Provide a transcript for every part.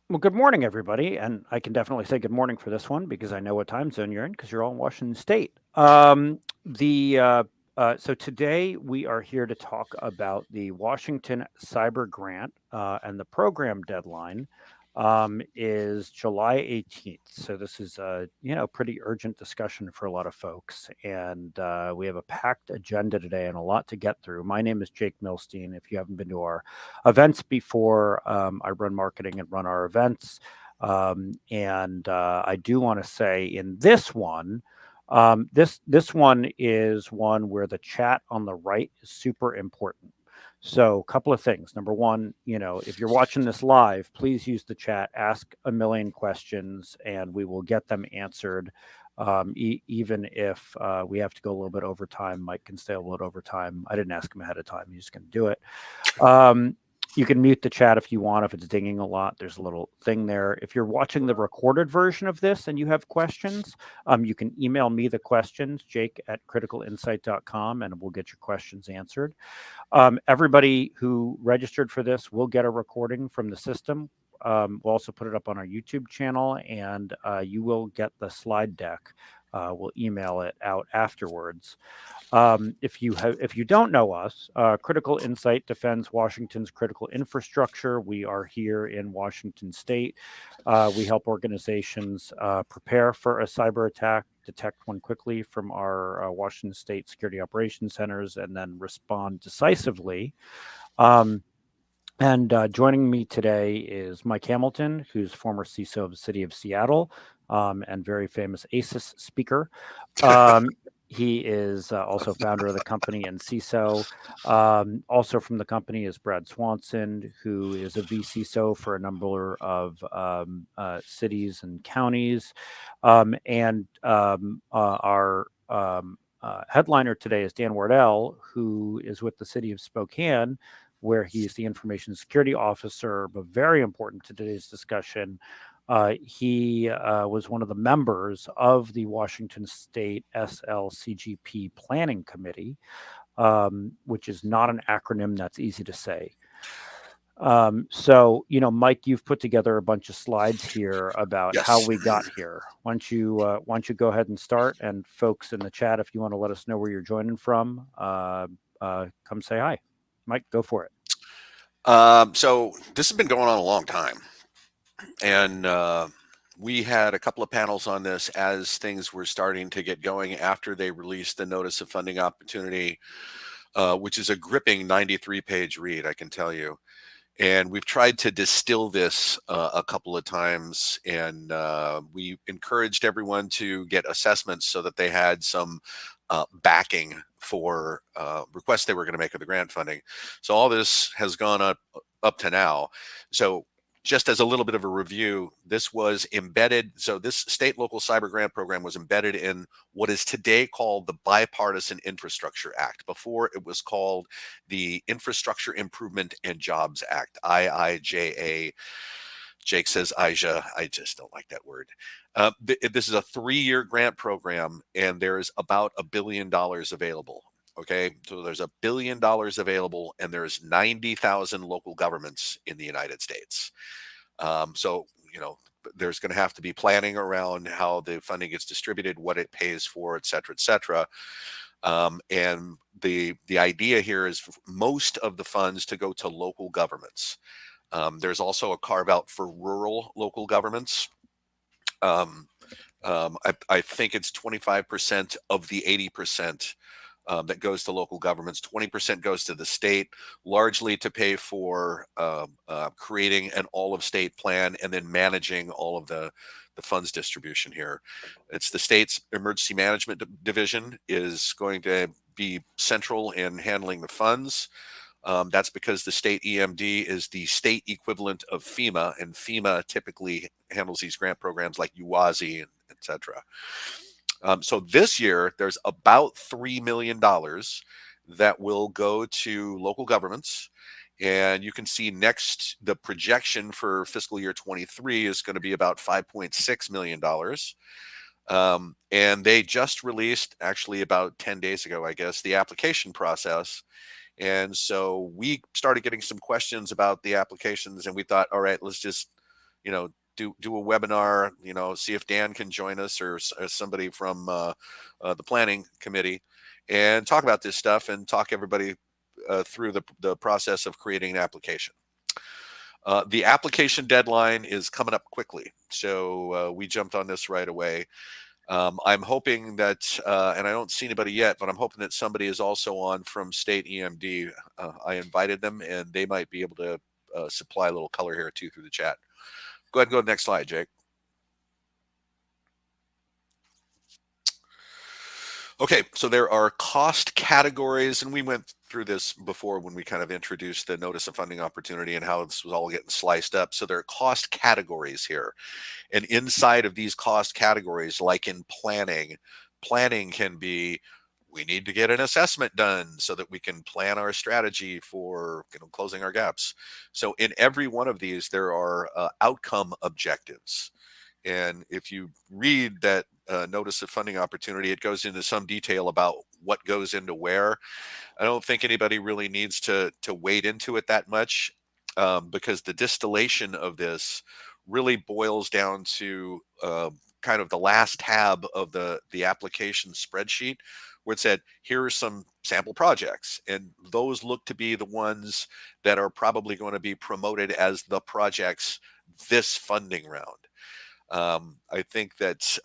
Well, good morning, everybody. And I can definitely say good morning for this one because I know what time zone you're in because you're all in Washington State. So today we are here to talk about the Washington Cyber Grant, and the program deadline is July 18th. So this is a pretty urgent discussion for a lot of folks, and we have a packed agenda today and a lot to get through. My name is Jake Milstein. If you haven't been to our events before. I run marketing and run our events. And I do want to say in this one, this one is one where the chat on the right is super important. So, a couple of things. Number one, if you're watching this live, please use the chat, ask a million questions, and we will get them answered. Even if we have to go a little bit over time, Mike can stay a little bit over time. I didn't ask him ahead of time; he's going to do it. Um, you can mute the chat if you want, if it's dinging a lot. There's a little thing there. If you're watching the recorded version of this and you have questions, you can email me the questions, jake@criticalinsight.com, and we'll get your questions answered. Everybody who registered for this will get a recording from the system. We'll also put it up on our YouTube channel, and you will get the slide deck. We'll email it out afterwards. If you don't know us, Critical Insight defends Washington's critical infrastructure. We are here in Washington State. We help organizations prepare for a cyber attack, detect one quickly from our Washington State Security Operations Centers, and then respond decisively. Um, and joining me today is Mike Hamilton, who's former CISO of the city of Seattle, and very famous ASIS speaker. Um, he is also founder of the company and CISO. Also from the company is Brad Swanson, who is a vCISO for a number of cities and counties. Our headliner today is Dan Wardell, who is with the city of Spokane, where he's the information security officer, but very important to today's discussion. He was one of the members of the Washington State SLCGP Planning Committee, which is not an acronym that's easy to say. Mike, you've put together a bunch of slides here about how Yes. we got here. Why don't you go ahead and start? And folks in the chat, if you want to let us know where you're joining from, come say hi. Mike, go for it. So this has been going on a long time, and we had a couple of panels on this as things were starting to get going after they released the notice of funding opportunity, which is a gripping 93-page read, I can tell you. And we've tried to distill this a couple of times, and we encouraged everyone to get assessments so that they had some backing for requests they were going to make of the grant funding. So all this has gone up to now. So just as a little bit of a review, this was embedded. So this state local cyber grant program was embedded in what is today called the Bipartisan Infrastructure Act. Before it was called the Infrastructure Improvement and Jobs Act, IIJA. Jake says IJA. I just don't like that word. This is a 3-year grant program, and there's about $1 billion available. Okay, so there's $1 billion available, and there's 90,000 local governments in the United States. So, there's going to have to be planning around how the funding gets distributed, what it pays for, et cetera, et cetera. And the idea here is for most of the funds to go to local governments. There's also a carve out for rural local governments. Um, I think it's 25% of the 80% that goes to local governments. 20% goes to the state, largely to pay for creating an all of state plan and then managing all of the funds distribution here. It's the state's emergency management division is going to be central in handling the funds. That's because the state EMD is the state equivalent of FEMA, and FEMA typically handles these grant programs like UWASI, et cetera. So this year, there's about $3 million that will go to local governments. And you can see next, the projection for fiscal year 23 is going to be about $5.6 million. And they just released, actually about 10 days ago, I guess, the application process. And so we started getting some questions about the applications, and we thought, all right, let's just do a webinar, see if Dan can join us or somebody from the planning committee and talk about this stuff and talk everybody through the process of creating an application. The application deadline is coming up quickly, so we jumped on this right away. I'm hoping that, and I don't see anybody yet, but I'm hoping that somebody is also on from State EMD. I invited them, and they might be able to supply a little color here too through the chat. Go ahead and go to the next slide, Jake. Okay, so there are cost categories, and we went through this before when we kind of introduced the notice of funding opportunity and how this was all getting sliced up. So there are cost categories here. And inside of these cost categories, like in planning can be, we need to get an assessment done so that we can plan our strategy for closing our gaps. So in every one of these, there are outcome objectives. And if you read that notice of funding opportunity, it goes into some detail about what goes into where. I don't think anybody really needs to wade into it that much because the distillation of this really boils down to kind of the last tab of the application spreadsheet, where it said, here are some sample projects. And those look to be the ones that are probably going to be promoted as the projects this funding round. I think that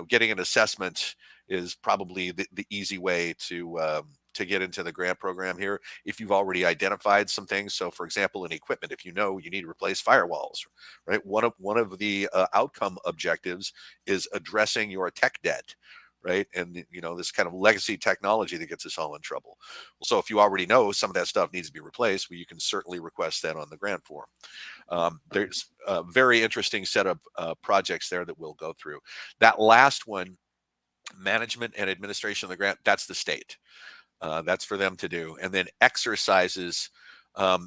getting an assessment is probably the easy way to get into the grant program here if you've already identified some things. So, for example, in equipment, if you know you need to replace firewalls, right? One of the outcome objectives is addressing your tech debt, right? And this kind of legacy technology that gets us all in trouble. So, if you already know some of that stuff needs to be replaced, well, you can certainly request that on the grant form. There's a very interesting set of projects there that we'll go through. That last one, management and administration of the grant, that's the state. That's for them to do. And then exercises,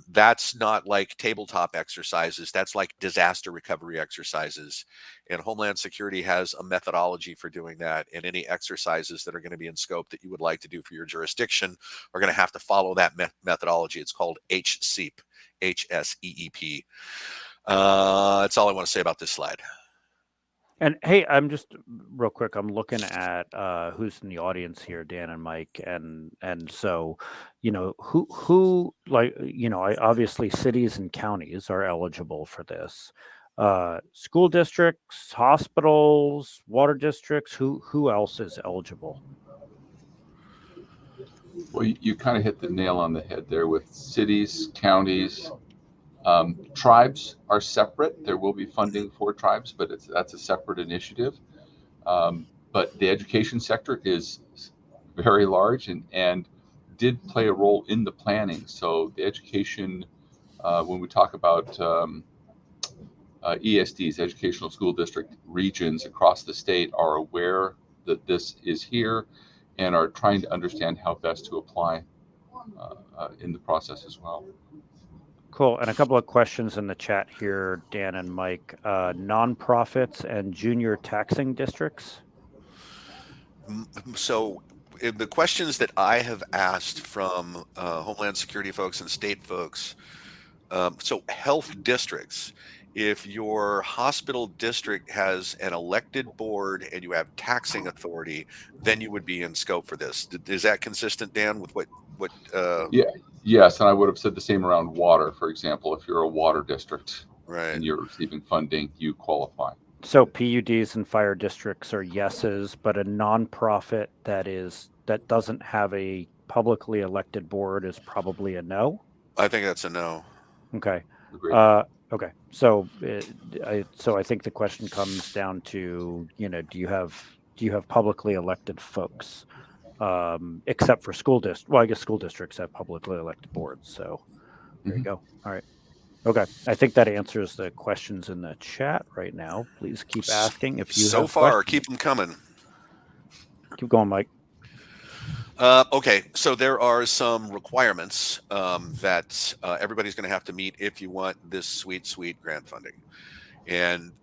that's not like tabletop exercises. That's like disaster recovery exercises. And Homeland Security has a methodology for doing that. And any exercises that are going to be in scope that you would like to do for your jurisdiction are going to have to follow that methodology. It's called HSEEP. HSEEP. That's all I want to say about this slide. And hey, I'm just real quick. I'm looking at who's in the audience here, Dan and Mike, and so, who like obviously cities and counties are eligible for this. School districts, hospitals, water districts. Who else is eligible? Well, you kind of hit the nail on the head there with cities, counties. Tribes are separate. There will be funding for tribes, but that's a separate initiative. But the education sector is very large and did play a role in the planning. So the education, when we talk about ESDs, educational school district regions across the state, are aware that this is here and are trying to understand how best to apply in the process as well. Cool. And a couple of questions in the chat here, Dan and Mike. Nonprofits and junior taxing districts. So the questions that I have asked from Homeland Security folks and state folks, so health districts, if your hospital district has an elected board and you have taxing authority, then you would be in scope for this. Is that consistent, Dan, with what? Yeah. Yes, and I would have said the same around water, for example. If you're a water district and you're receiving funding, you qualify. So PUDs and fire districts are yeses, but a nonprofit that doesn't have a publicly elected board is probably a no. I think that's a no. Okay. Agreed. Okay. So, I think the question comes down to, do you have publicly elected folks? Except for school districts. Well, I guess school districts have publicly elected boards. So there you go. All right. Okay. I think that answers the questions in the chat right now. Please keep asking if you have questions. Keep them coming. Keep going, Mike. Okay. So there are some requirements that everybody's going to have to meet if you want this sweet grant funding. And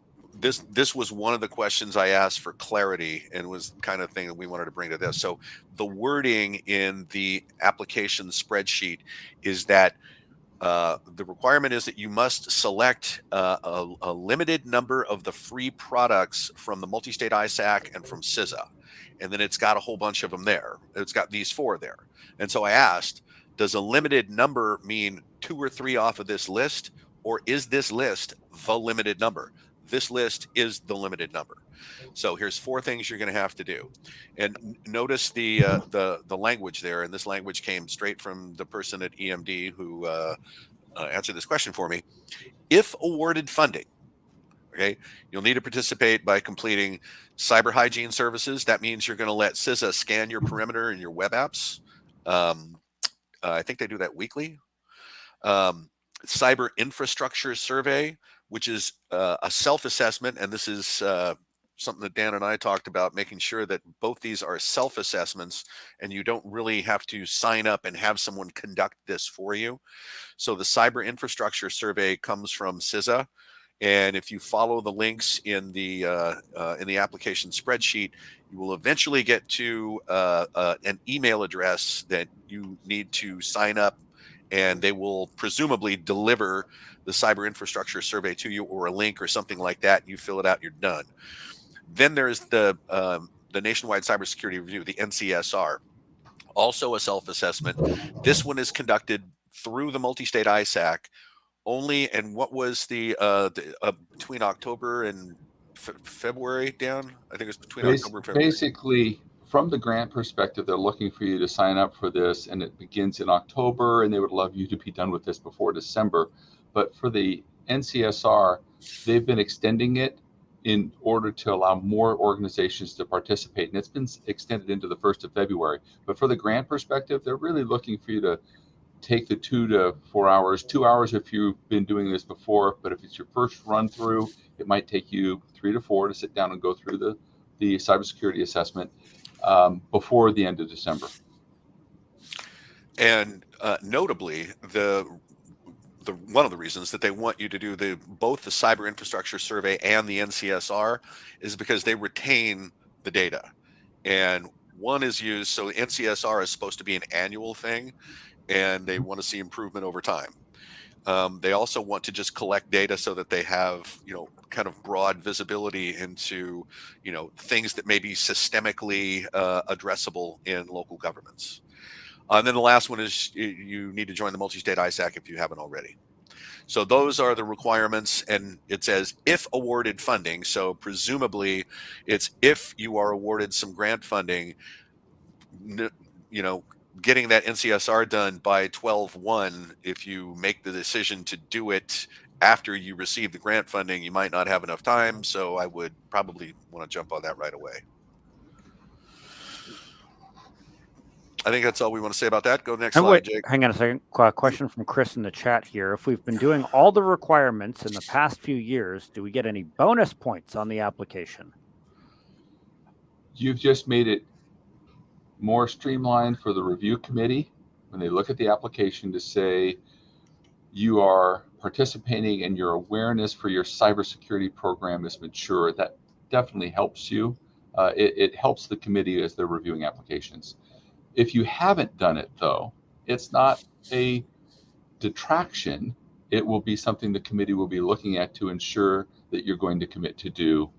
this was one of the questions I asked for clarity and was the kind of thing that we wanted to bring to this. So the wording in the application spreadsheet is that The requirement is that you must select a limited number of the free products from the multi-state ISAC and from CISA. And then it's got a whole bunch of them there. It's got these 4 there. And so I asked, does a limited number mean 2 or 3 off of this list? Or is this list the limited number? This list is the limited number. So here's 4 things you're going to have to do. And notice the language there. And this language came straight from the person at EMD who answered this question for me. If awarded funding, okay, you'll need to participate by completing cyber hygiene services. That means you're going to let CISA scan your perimeter and your web apps. I think they do that weekly. Cyber infrastructure survey, which is a self-assessment, and this is something that Dan and I talked about, making sure that both these are self-assessments and you don't really have to sign up and have someone conduct this for you. So the cyber infrastructure survey comes from CISA, and if you follow the links in the application spreadsheet, you will eventually get to an email address that you need to sign up, and they will presumably deliver the cyber infrastructure survey to you, or a link or something like that. You fill it out, you're done. Then there's the Nationwide Cybersecurity Review, the NCSR, also a self-assessment. This one is conducted through the multi-state ISAC only. And what was the between October and February, Dan? I think it was between October and February. Basically, from the grant perspective, they're looking for you to sign up for this, and it begins in October, and they would love you to be done with this before December. But for the NCSR, they've been extending it in order to allow more organizations to participate, and it's been extended into the 1st of February. But for the grant perspective, they're really looking for you to take the 2 to 4 hours, 2 hours if you've been doing this before, but if it's your first run through, it might take you 3 to 4 to sit down and go through the cybersecurity assessment before the end of December. And notably, one of the reasons that they want you to do both the cyber infrastructure survey and the NCSR is because they retain the data. And one is used, so NCSR is supposed to be an annual thing, and they want to see improvement over time. They also want to just collect data so that they have, kind of broad visibility into, things that may be systemically addressable in local governments. And then the last one is you need to join the multi-state ISAC if you haven't already. So those are the requirements, and it says if awarded funding. So presumably it's if you are awarded some grant funding, getting that NCSR done by 12/1. If you make the decision to do it after you receive the grant funding, you might not have enough time. So I would probably want to jump on that right away. I think that's all we want to say about that. Go next slide, Jake. Hang on a second. Question from Chris in the chat here. If we've been doing all the requirements in the past few years, do we get any bonus points on the application? You've just made it more streamlined for the review committee when they look at the application to say you are participating and your awareness for your cybersecurity program is mature. That definitely helps you. It helps the committee as they're reviewing applications. If you haven't done it, though, it's not a detraction. It will be something the committee will be looking at to ensure that you're going to commit to do,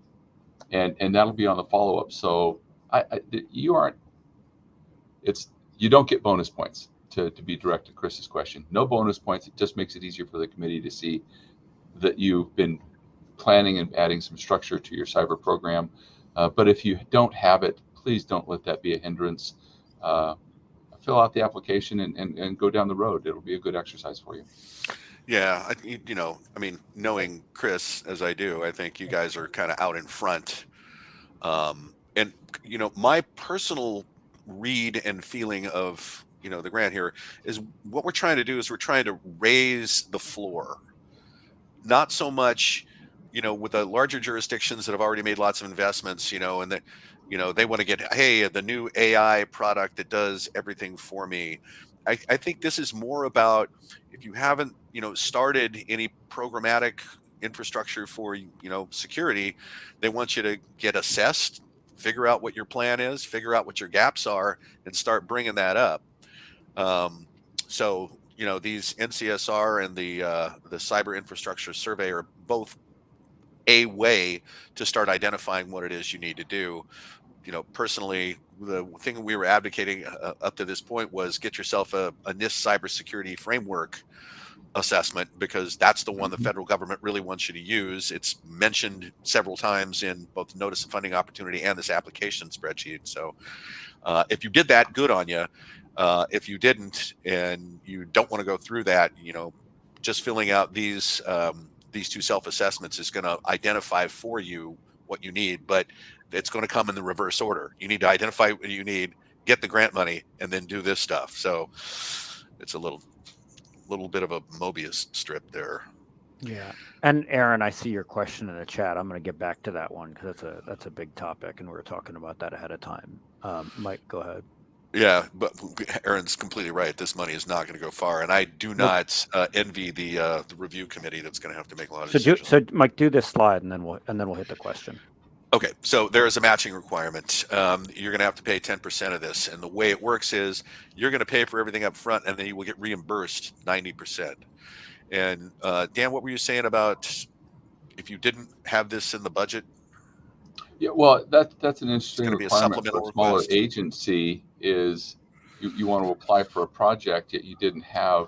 and that'll be on the follow-up. So you don't get bonus points to be direct to Chris's question. No bonus points. It just makes it easier for the committee to see that you've been planning and adding some structure to your cyber program. But if you don't have it, please don't let that be a hindrance. Fill out the application and go down the road. It'll be a good exercise for you. Yeah, knowing Chris as I do, I think you guys are kind of out in front. And my personal read and feeling of the grant here is what we're trying to do is we're trying to raise the floor, not so much with the larger jurisdictions that have already made lots of investments, and that they want to get, hey, the new AI product that does everything for me. I think this is more about if you haven't started any programmatic infrastructure for security, they want you to get assessed, figure out what your plan is, figure out what your gaps are, and start bringing that up. So these NCSR and the Cyber Infrastructure Survey are both a way to start identifying what it is you need to do. Personally, the thing we were advocating up to this point was get yourself a NIST cybersecurity framework assessment, because that's the one the federal government really wants you to use. It's mentioned several times in both the notice of funding opportunity and this application spreadsheet. So if you did that, good on you. If you didn't, and you don't want to go through that, just filling out these two self-assessments is going to identify for you what you need, but it's going to come in the reverse order. You need to identify what you need, get the grant money, and then do this stuff. So it's a little bit of a Mobius strip there. Yeah. And Aaron, I see your question in the chat. I'm going to get back to that one because that's a big topic, and we were talking about that ahead of time. Mike, go ahead. Yeah, but Aaron's completely right. This money is not going to go far, and I do not envy the review committee that's going to have to make a lot of decisions. So Mike, do this slide, and then we'll hit the question. Okay, so there is a matching requirement. You're going to have to pay 10% of this, and the way it works is you're going to pay for everything up front, and then you will get reimbursed 90%. And Dan, what were you saying about if you didn't have this in the budget? Yeah, well, that's an interesting be a requirement for a smaller request. agency. Is you want to apply for a project yet you didn't have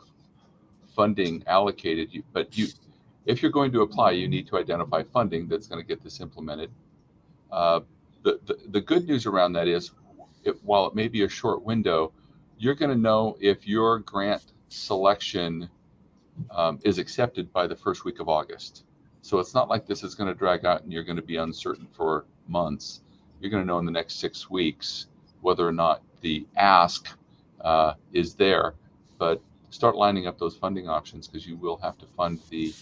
funding allocated. If you're going to apply, you need to identify funding that's going to get this implemented. The good news around that is, while it may be a short window, you're going to know if your grant selection is accepted by the first week of August. So it's not like this is going to drag out and you're going to be uncertain for months. You're going to know in the next 6 weeks whether or not the ask is there. But start lining up those funding options, because you will have to fund the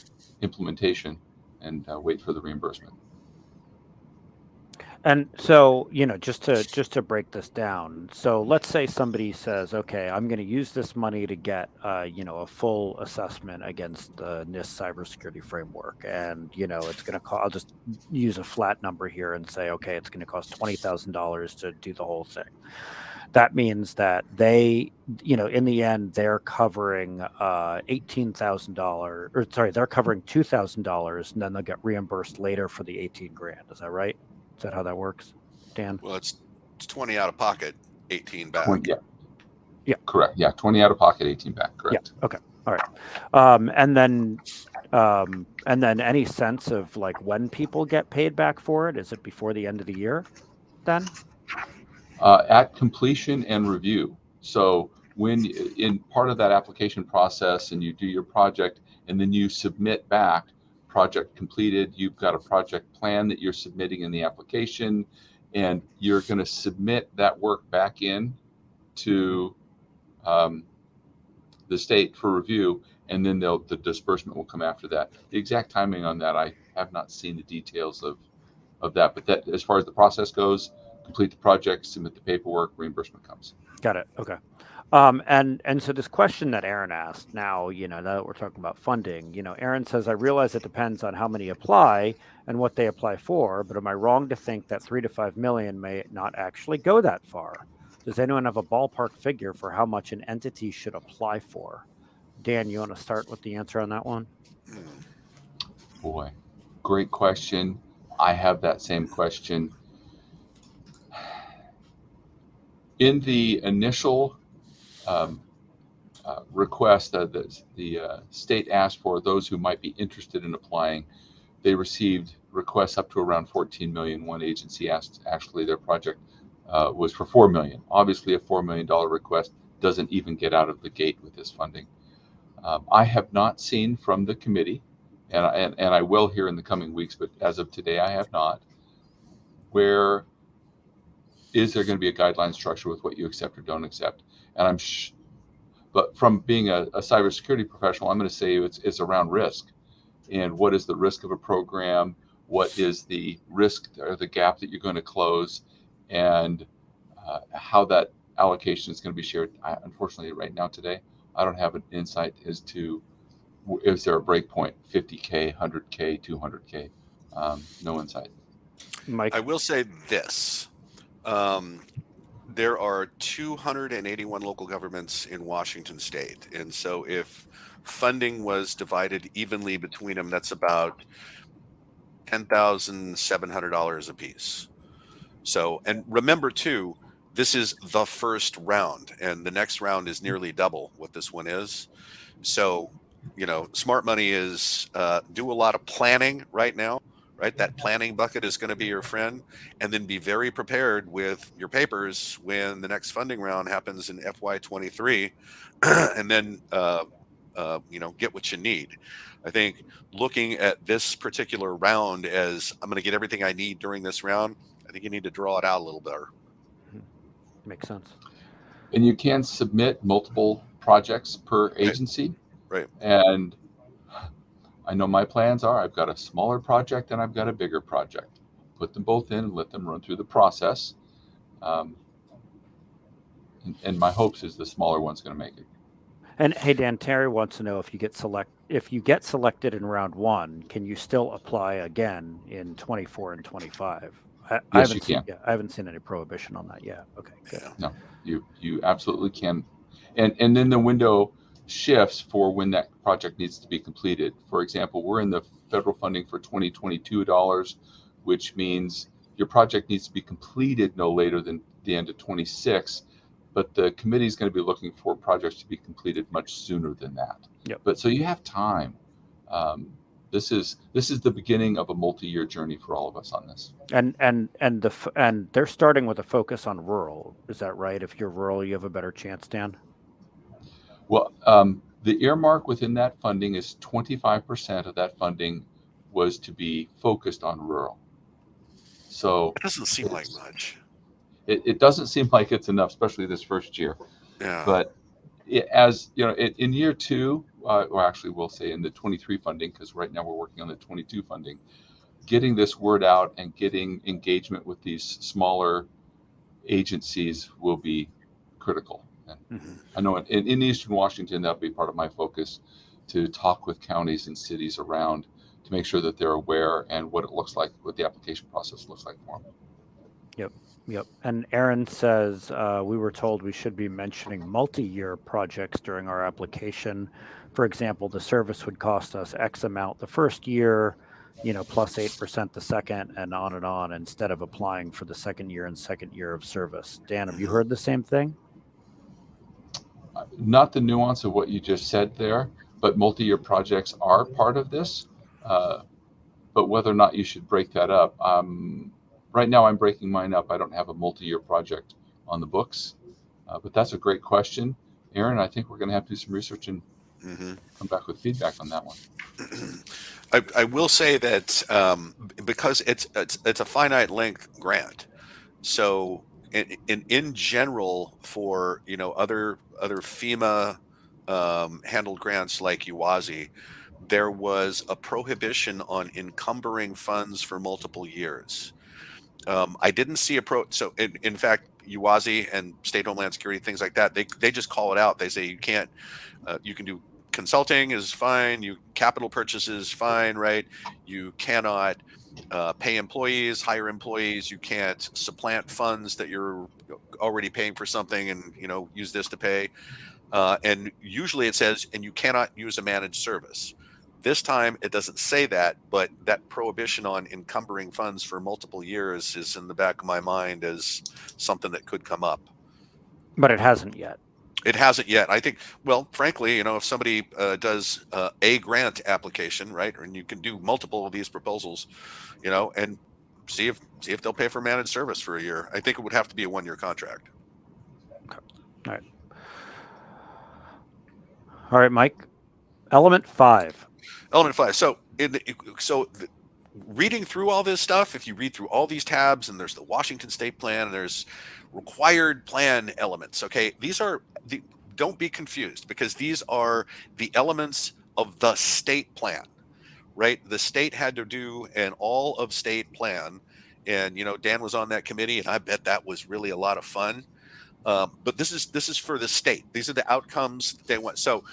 implementation and wait for the reimbursement. And so, just to break this down, so let's say somebody says, okay, I'm going to use this money to get, a full assessment against the NIST cybersecurity framework. And, it's going to cost, I'll just use a flat number here and say, okay, it's going to cost $20,000 to do the whole thing. That means that they, in the end, they're covering $18,000, or sorry, they're covering $2,000, and then they'll get reimbursed later for the 18 grand. Is that right? Is that how that works, Dan? Well, it's 20 out of pocket, 18 back. 20, yeah, correct. Yeah, 20 out of pocket, 18 back. Correct. Yeah. Okay. All right. And then any sense of like when people get paid back for it? Is it before the end of the year, then? At completion and review. So when in part of that application process, and you do your project, and then you submit back. Project completed, you've got a project plan that you're submitting in the application, and you're going to submit that work back in to the state for review, and then the disbursement will come after that. The exact timing on that, I have not seen the details of that, but that, as far as the process goes, complete the project, submit the paperwork, reimbursement comes. Got it. Okay. And so this question that Aaron asked, now that we're talking about funding, Aaron says, I realize it depends on how many apply and what they apply for, but am I wrong to think that 3 to 5 million may not actually go that far? Does anyone have a ballpark figure for how much an entity should apply for? Dan, you want to start with the answer on that one? Boy, great question. I have that same question. In the initial request that the state asked for those who might be interested in applying, they received requests up to around 14 million. One agency asked, actually their project was for 4 million. Obviously a $4 million request doesn't even get out of the gate with this funding. I have not seen from the committee, and I will here in the coming weeks, but as of today I have not, where is there going to be a guideline structure with what you accept or don't accept? And but from being a cybersecurity professional, I'm going to say it's around risk. And what is the risk of a program? What is the risk or the gap that you're going to close? And how that allocation is going to be shared. Unfortunately, right now today, I don't have an insight as to, is there a breakpoint, 50K, 100K, 200K? No insight. Mike? I will say this. there are 281 local governments in Washington state. And so if funding was divided evenly between them, that's about $10,700 a piece. So, and remember too, this is the first round, and the next round is nearly double what this one is. So, smart money is do a lot of planning right now, right? That planning bucket is going to be your friend, and then be very prepared with your papers when the next funding round happens in FY23, and then get what you need. I think looking at this particular round as I'm going to get everything I need during this round, I think you need to draw it out a little better. Makes sense. And you can submit multiple projects per agency. Right. And I know my plans are I've got a smaller project and I've got a bigger project. Put them both in and let them run through the process. And my hopes is the smaller one's going to make it. And hey, Dan, Terry wants to know if you get selected in round one, can you still apply again in 24 and 25? Yes, you can. I haven't seen any prohibition on that yet. Okay, good. No, you absolutely can. And then the window shifts for when that project needs to be completed. For example, we're in the federal funding for 2022 dollars, which means your project needs to be completed no later than the end of 26. But the committee is going to be looking for projects to be completed much sooner than that. Yep. But so you have time. This is the beginning of a multi-year journey for all of us on this. And they're starting with a focus on rural. Is that right? If you're rural, you have a better chance, Dan? Well, the earmark within that funding is 25% of that funding was to be focused on rural. So it doesn't seem like much. It doesn't seem like it's enough, especially this first year. Yeah. But as you know, in year two, or actually we'll say in the 23 funding, because right now we're working on the 22 funding, getting this word out and getting engagement with these smaller agencies will be critical. And I know in Eastern Washington, that'll be part of my focus, to talk with counties and cities around to make sure that they're aware and what it looks like, what the application process looks like for them. Yep. And Aaron says, we were told we should be mentioning multi-year projects during our application. For example, the service would cost us X amount the first year, plus 8% the second, and on, instead of applying for the second year of service. Dan, have you heard the same thing? Not the nuance of what you just said there, but multi-year projects are part of this. But whether or not you should break that up, right now I'm breaking mine up. I don't have a multi-year project on the books, but that's a great question, Aaron. I think we're going to have to do some research and come back with feedback on that one. I will say that because it's a finite length grant, so in general for other FEMA handled grants like UWASI, there was a prohibition on encumbering funds for multiple years. I didn't see so in fact, UWASI and State Homeland Security, things like that, they just call it out. They say you can't, you can do consulting is fine, capital purchases fine, right? You cannot pay employees, hire employees. You can't supplant funds that you're already paying for something and use this to pay. And usually it says, and you cannot use a managed service. This time it doesn't say that, but that prohibition on encumbering funds for multiple years is in the back of my mind as something that could come up. But it hasn't yet. It hasn't yet. I think, well, frankly, if somebody does a grant application, right, and you can do multiple of these proposals, and see if they'll pay for managed service for a year. I think it would have to be a 1-year contract. Okay. All right, Mike. Element 5. So reading through all this stuff, if you read through all these tabs, and there's the Washington State Plan, and there's required plan elements. Okay, don't be confused, because these are the elements of the state plan, right? The state had to do an all of state plan, and Dan was on that committee, and I bet that was really a lot of fun. But this is for the state. These are the outcomes they want. So,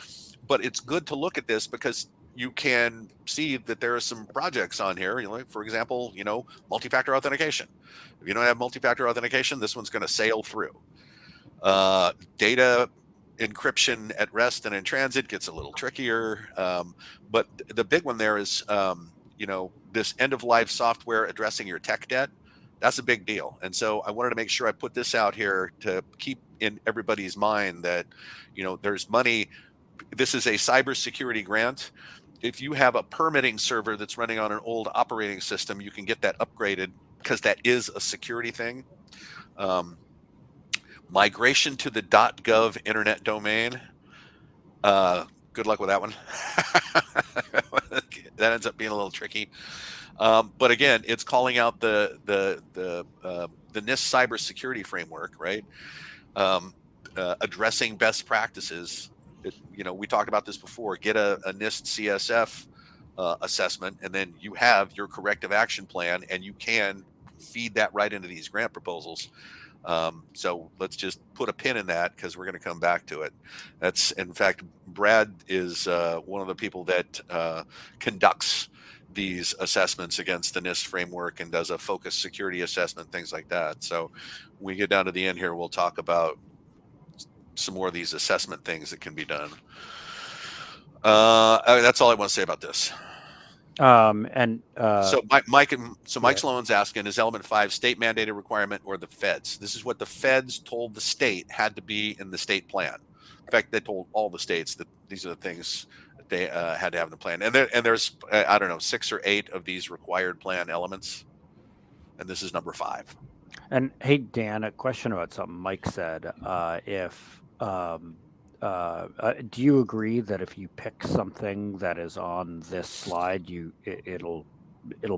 but it's good to look at this because you can see that there are some projects on here. Like, for example, multi-factor authentication. If you don't have multi-factor authentication, this one's going to sail through. Data encryption at rest and in transit gets a little trickier. But the big one there is, this end-of-life software addressing your tech debt. That's a big deal. And so I wanted to make sure I put this out here to keep in everybody's mind that, there's money. This is a cybersecurity grant. If you have a permitting server that's running on an old operating system, you can get that upgraded because that is a security thing. Migration to the .gov internet domain. Good luck with that one. That ends up being a little tricky. But again, it's calling out the NIST cybersecurity framework, right? Addressing best practices. We talked about this before. Get a NIST CSF assessment, and then you have your corrective action plan, and you can feed that right into these grant proposals. So let's just put a pin in that because we're going to come back to it. That's, in fact, Brad is one of the people that conducts these assessments against the NIST framework and does a focused security assessment, things like that. So when we get down to the end here, we'll talk about some more of these assessment things that can be done. That's all I want to say about this. So Mike Sloan's asking, is element 5 state mandated requirement or the feds? This is what the feds told the state had to be in the state plan. In fact, they told all the states that these are the things that they had to have in the plan. And there's I don't know, 6 or 8 of these required plan elements, and this is number 5. And hey, Dan, a question about something Mike said. Do you agree that if you pick something that is on this slide, it'll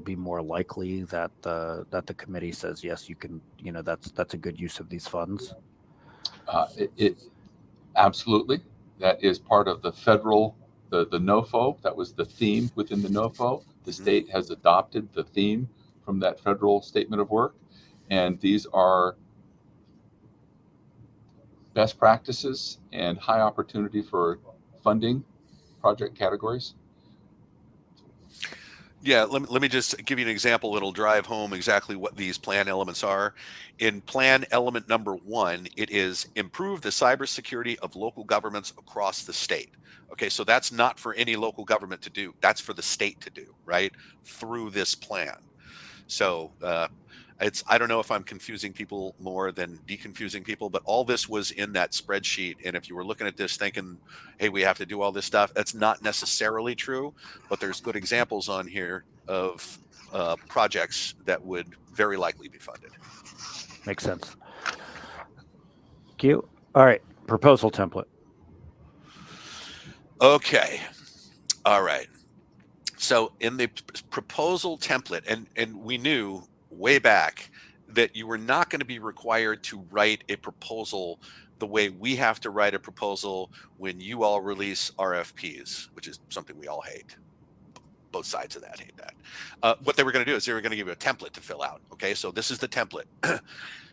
be more likely that the committee says yes, you can, that's a good use of these funds? It absolutely, that is part of the federal, the NOFO. That was the theme within the NOFO. The state has adopted the theme from that federal statement of work, and these are best practices and high opportunity for funding project categories. Yeah, let me just give you an example that'll drive home exactly what these plan elements are. In plan element number 1, it is improve the cybersecurity of local governments across the state. Okay, so that's not for any local government to do. That's for the state to do, right? Through this plan. So I don't know if I'm confusing people more than deconfusing people, but all this was in that spreadsheet. And if you were looking at this thinking, hey, we have to do all this stuff, that's not necessarily true, but there's good examples on here of projects that would very likely be funded. Makes sense. Thank you. All right, proposal template. Okay. All right. So in the proposal template, and we knew way back that you were not going to be required to write a proposal the way we have to write a proposal when you all release RFPs, which is something we all hate. Both sides of that hate that. What they were going to do is they were going to give you a template to fill out. Okay, so this is the template.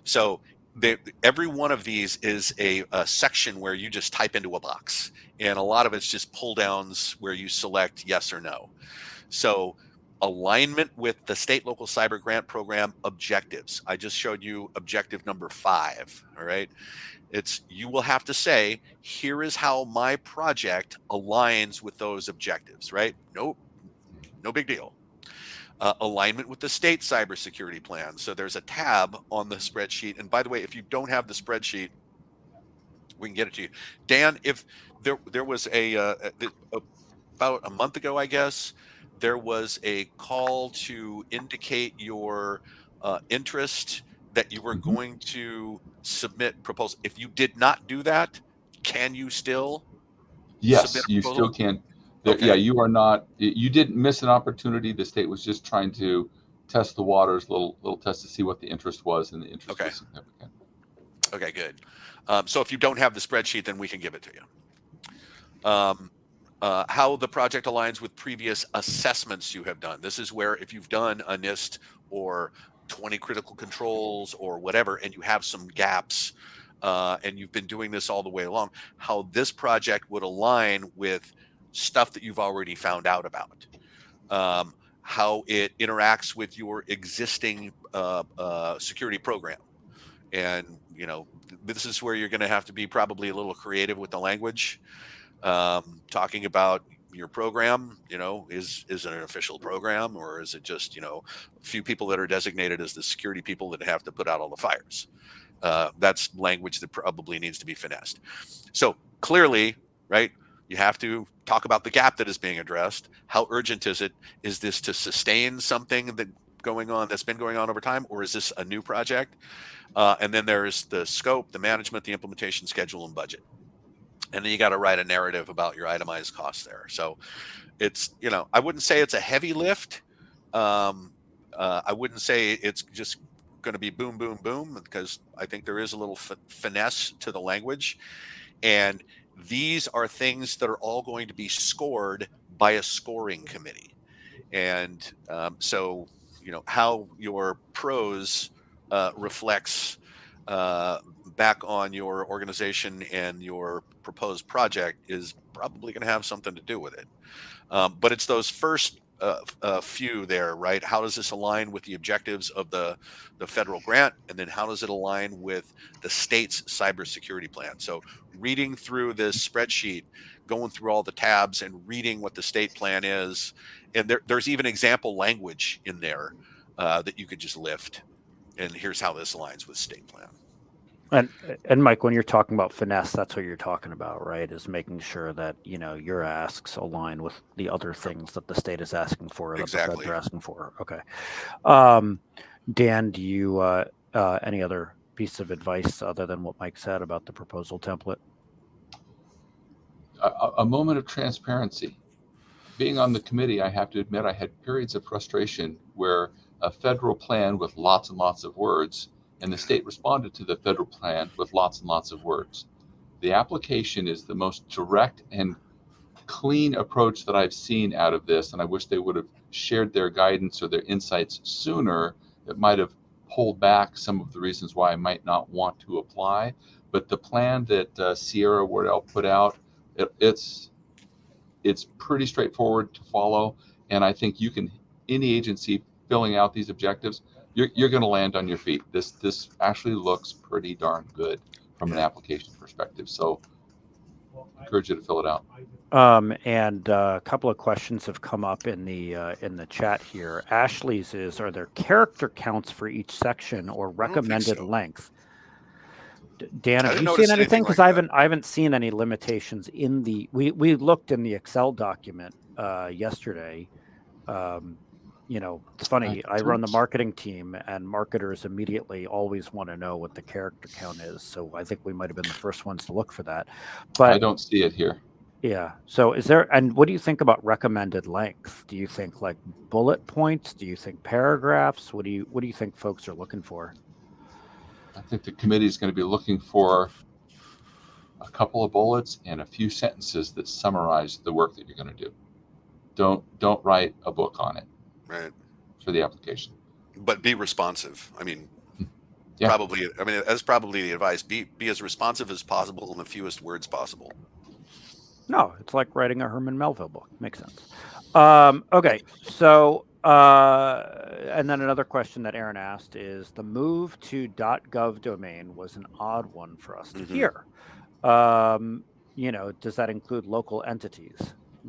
So every one of these is a section where you just type into a box, and a lot of it's just pull downs where you select yes or no. So alignment with the state local cyber grant program objectives. I just showed you objective number 5. All right. You will have to say, here is how my project aligns with those objectives, right? No big deal. Alignment with the state cybersecurity plan. So there's a tab on the spreadsheet. And by the way, if you don't have the spreadsheet, we can get it to you. Dan, if there was about a month ago, I guess, there was a call to indicate your interest that you were going to submit proposal. If you did not do that, can you still? Yes, you still can. Okay. Yeah, you are not. You didn't miss an opportunity. The state was just trying to test the waters, little test to see what the interest was, and the interest was significant. Okay, good. So if you don't have the spreadsheet, then we can give it to you. How the project aligns with previous assessments you have done. This is where if you've done a NIST or 20 critical controls or whatever, and you have some gaps, and you've been doing this all the way along, how this project would align with stuff that you've already found out about, how it interacts with your existing security program. And, this is where you're going to have to be probably a little creative with the language. Talking about your program, is it an official program, or is it just, a few people that are designated as the security people that have to put out all the fires? That's language that probably needs to be finessed. So clearly, right, you have to talk about the gap that is being addressed. How urgent is it? Is this to sustain something that's been going on over time, or is this a new project? And then there's the scope, the management, the implementation schedule, and budget. And then you got to write a narrative about your itemized costs there. So it's, I wouldn't say it's a heavy lift. I wouldn't say it's just going to be boom, boom, boom, because I think there is a little finesse to the language. And these are things that are all going to be scored by a scoring committee. And so, how your prose reflects back on your organization and your proposed project is probably going to have something to do with it. But it's those first few there, right? How does this align with the objectives of the federal grant? And then how does it align with the state's cybersecurity plan? So reading through this spreadsheet, going through all the tabs and reading what the state plan is. And there's even example language in there that you could just lift. And here's how this aligns with state plan. And Mike, when you're talking about finesse, that's what you're talking about, right? Is making sure that your asks align with the other things that the state is asking for, that Exactly. the feds are asking for. Okay. Dan, do you any other piece of advice other than what Mike said about the proposal template? A moment of transparency. Being on the committee, I have to admit I had periods of frustration where a federal plan with lots and lots of words, and the state responded to the federal plan with lots and lots of words. The application is the most direct and clean approach that I've seen out of this, and I wish they would have shared their guidance or their insights sooner. It might have pulled back some of the reasons why I might not want to apply. But the plan that Sierra Wardell put out, it's pretty straightforward to follow, and I think any agency filling out these objectives, you're going to land on your feet. This actually looks pretty darn good from an application perspective. So I encourage you to fill it out. And a couple of questions have come up in the chat here. Ashley's is: are there character counts for each section or recommended length? Dan, have you seen anything? Because I haven't seen any limitations in the. We looked in the Excel document yesterday. It's funny. I run the marketing team, and marketers immediately always want to know what the character count is. So I think we might have been the first ones to look for that. But I don't see it here. Yeah. So is there? And what do you think about recommended length? Do you think like bullet points? Do you think paragraphs? What do you think folks are looking for? I think the committee is going to be looking for a couple of bullets and a few sentences that summarize the work that you're going to do. Don't write a book on it. Right. For the application. But be responsive. I mean, yeah. Probably. I mean, that's probably the advice. Be as responsive as possible in the fewest words possible. No, it's like writing a Herman Melville book. Makes sense. Okay. So, and then another question that Aaron asked is: the move to .gov domain was an odd one for us to hear. Does that include local entities?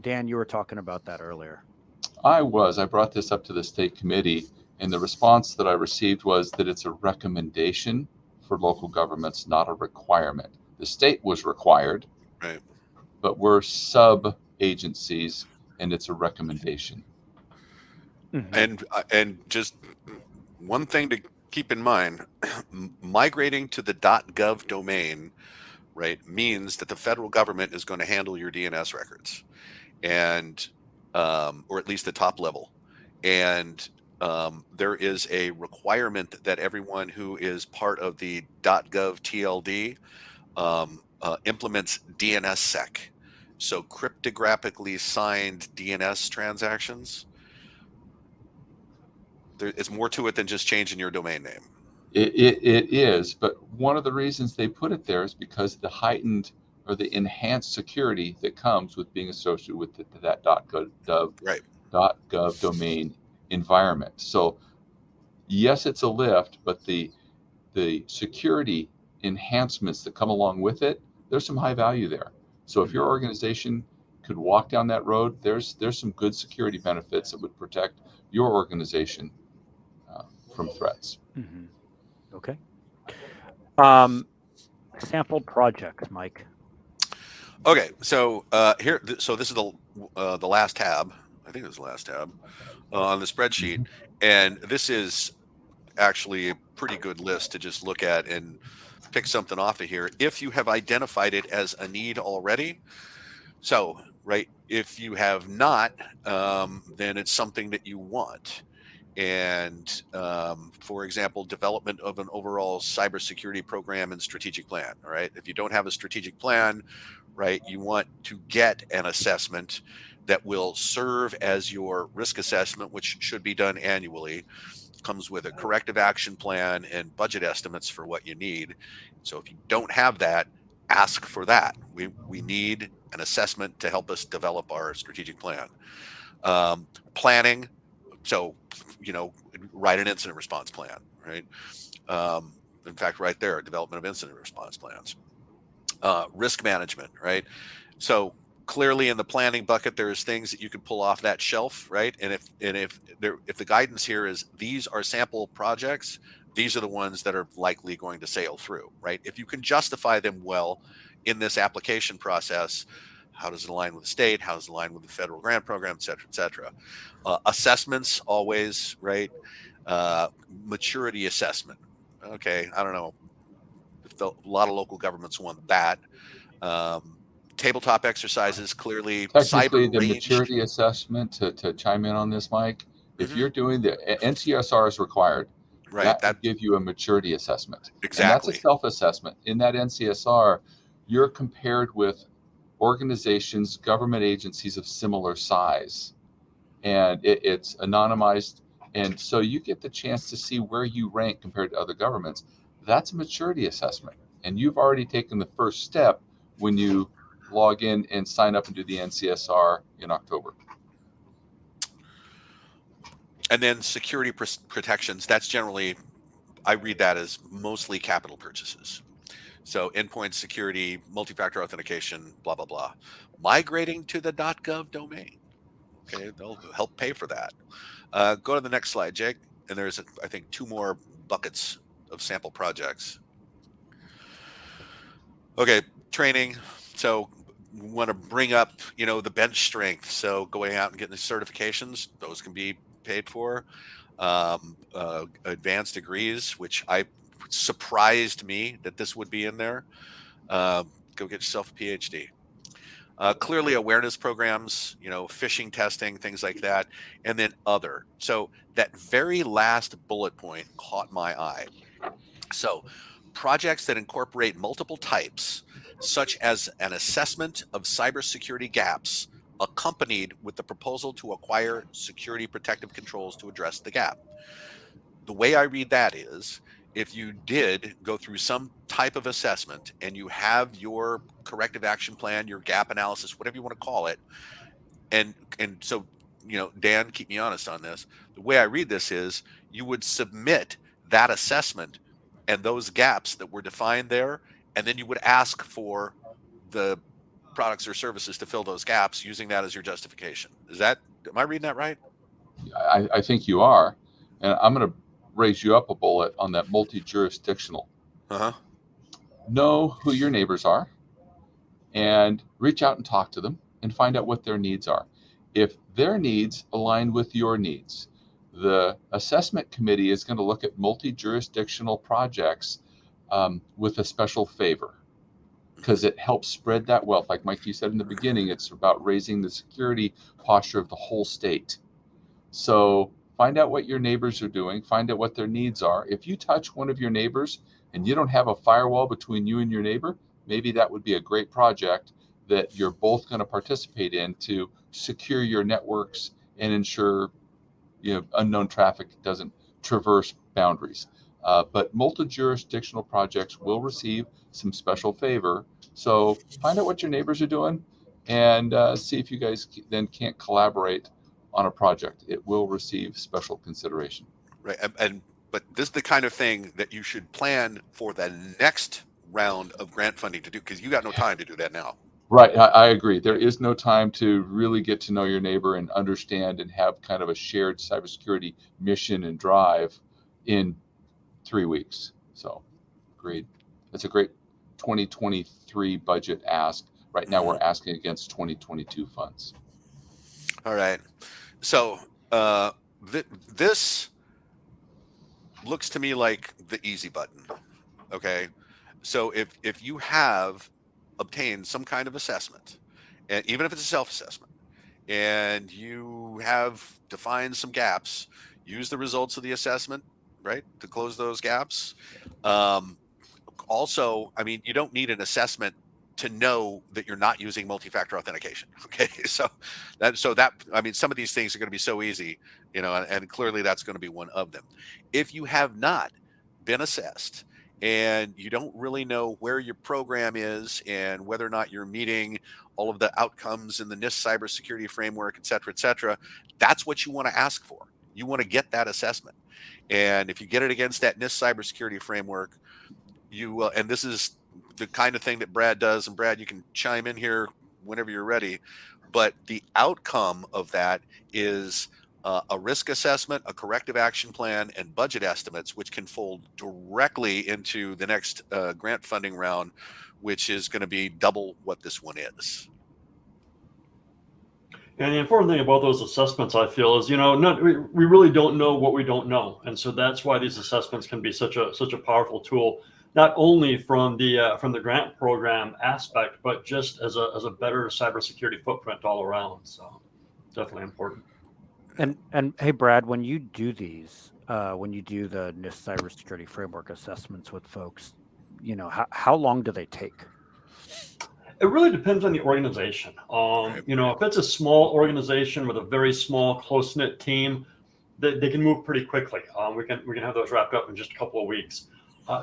Dan, you were talking about that earlier. I brought this up to the state committee, and the response that I received was that it's a recommendation for local governments, not a requirement. The state was required, right? But we're sub-agencies, and it's a recommendation. Mm-hmm. And just one thing to keep in mind, migrating to the .gov domain, right, means that the federal government is going to handle your DNS records, and or at least the top level. And there is a requirement that everyone who is part of the .gov TLD implements DNSSEC. So cryptographically signed DNS transactions. It's more to it than just changing your domain name. It is, but one of the reasons they put it there is because the heightened or the enhanced security that comes with being associated with that .gov, Right. .gov domain environment. So yes, it's a lift, but the security enhancements that come along with it, there's some high value there. So if your organization could walk down that road, there's some good security benefits that would protect your organization from threats. Mm-hmm. Okay. Sample projects, Mike. Okay, so here, so this is the last tab. I think it was the last tab on the spreadsheet, and this is actually a pretty good list to just look at and pick something off of here if you have identified it as a need already. So, right, if you have not, then it's something that you want. And for example, development of an overall cybersecurity program and strategic plan. All right, if you don't have a strategic plan, right, you want to get an assessment that will serve as your risk assessment, which should be done annually. Comes with a corrective action plan and budget estimates for what you need. So if you don't have that, ask for that. We need an assessment to help us develop our strategic plan. Planning. So, write an incident response plan, right? In fact, right there, development of incident response plans. Risk management, right? So clearly in the planning bucket, there's things that you can pull off that shelf, right? And if the guidance here is these are sample projects, these are the ones that are likely going to sail through, right? If you can justify them well in this application process, how does it align with the state? How does it align with the federal grant program, et cetera, et cetera? Assessments always, right? Maturity assessment. Okay, I don't know. A lot of local governments want that. Tabletop exercises, clearly Technically, cyber the range. maturity assessment, to chime in on this, Mike, if Mhm. you're doing the NCSR is required, Right, that that would give you a maturity assessment. And that's a exactly. self-assessment. In that NCSR, you're compared with organizations, government agencies of similar size. And it's anonymized. And so you get the chance to see where you rank compared to other governments. That's a maturity assessment. And you've already taken the first step when you log in and sign up and do the NCSR in October. And then security protections, that's generally, I read that as mostly capital purchases. So endpoint security, multi-factor authentication, blah, blah, blah. Migrating to the .gov domain. Okay, they'll help pay for that. Go to the next slide, Jake. And there's, I think, 2 more buckets of sample projects. Okay, training. So we want to bring up, the bench strength. So going out and getting the certifications, those can be paid for. Advanced degrees, which surprised me that this would be in there. Go get yourself a PhD. Clearly awareness programs, phishing testing, things like that, and then other. So that very last bullet point caught my eye. So projects that incorporate multiple types, such as an assessment of cybersecurity gaps, accompanied with the proposal to acquire security protective controls to address the gap. The way I read that is, if you did go through some type of assessment and you have your corrective action plan, your gap analysis, whatever you want to call it, and so, Dan, keep me honest on this. The way I read this is you would submit that assessment and those gaps that were defined there, and then you would ask for the products or services to fill those gaps using that as your justification. Am I reading that right? I think you are. And I'm going to raise you up a bullet on that multi-jurisdictional. Uh-huh. Know who your neighbors are and reach out and talk to them and find out what their needs are. If their needs align with your needs, the assessment committee is going to look at multi-jurisdictional projects with a special favor, because it helps spread that wealth. Like Mike, you said in the beginning, it's about raising the security posture of the whole state. So find out what your neighbors are doing, find out what their needs are. If you touch one of your neighbors and you don't have a firewall between you and your neighbor, maybe that would be a great project that you're both going to participate in to secure your networks and ensure unknown traffic doesn't traverse boundaries. But multi-jurisdictional projects will receive some special favor So find out what your neighbors are doing, and see if you guys then can't collaborate on a project. It will receive special consideration. Right. But this is the kind of thing that you should plan for the next round of grant funding to do, because you got no time to do that now. Right, I agree. There is no time to really get to know your neighbor and understand and have kind of a shared cybersecurity mission and drive in 3 weeks. So, agreed. It's a great 2023 budget ask. Right now, we're asking against 2022 funds. All right. So this looks to me like the easy button. Okay. So if you have obtained some kind of assessment, and even if it's a self-assessment, and you have defined some gaps, use the results of the assessment, right, to close those gaps. Also, I mean, you don't need an assessment to know that you're not using multi-factor authentication. Okay, so that I mean, some of these things are going to be so easy, and clearly that's going to be one of them. If you have not been assessed and you don't really know where your program is and whether or not you're meeting all of the outcomes in the NIST cybersecurity framework, et cetera, that's what you want to ask for. You want to get that assessment, and if you get it against that NIST cybersecurity framework, you will. And this is the kind of thing that Brad does. And Brad, you can chime in here whenever you're ready. But the outcome of that is a risk assessment, a corrective action plan, and budget estimates, which can fold directly into the next grant funding round, which is going to be double what this one is. And the important thing about those assessments, I feel, is we really don't know what we don't know, and so that's why these assessments can be such a powerful tool, not only from the grant program aspect, but just as a better cybersecurity footprint all around. So definitely important. And hey, Brad, when you do these, when you do the NIST cybersecurity framework assessments with folks, how long do they take? It really depends on the organization. If it's a small organization with a very small, close-knit team, they can move pretty quickly. We can have those wrapped up in just a couple of weeks.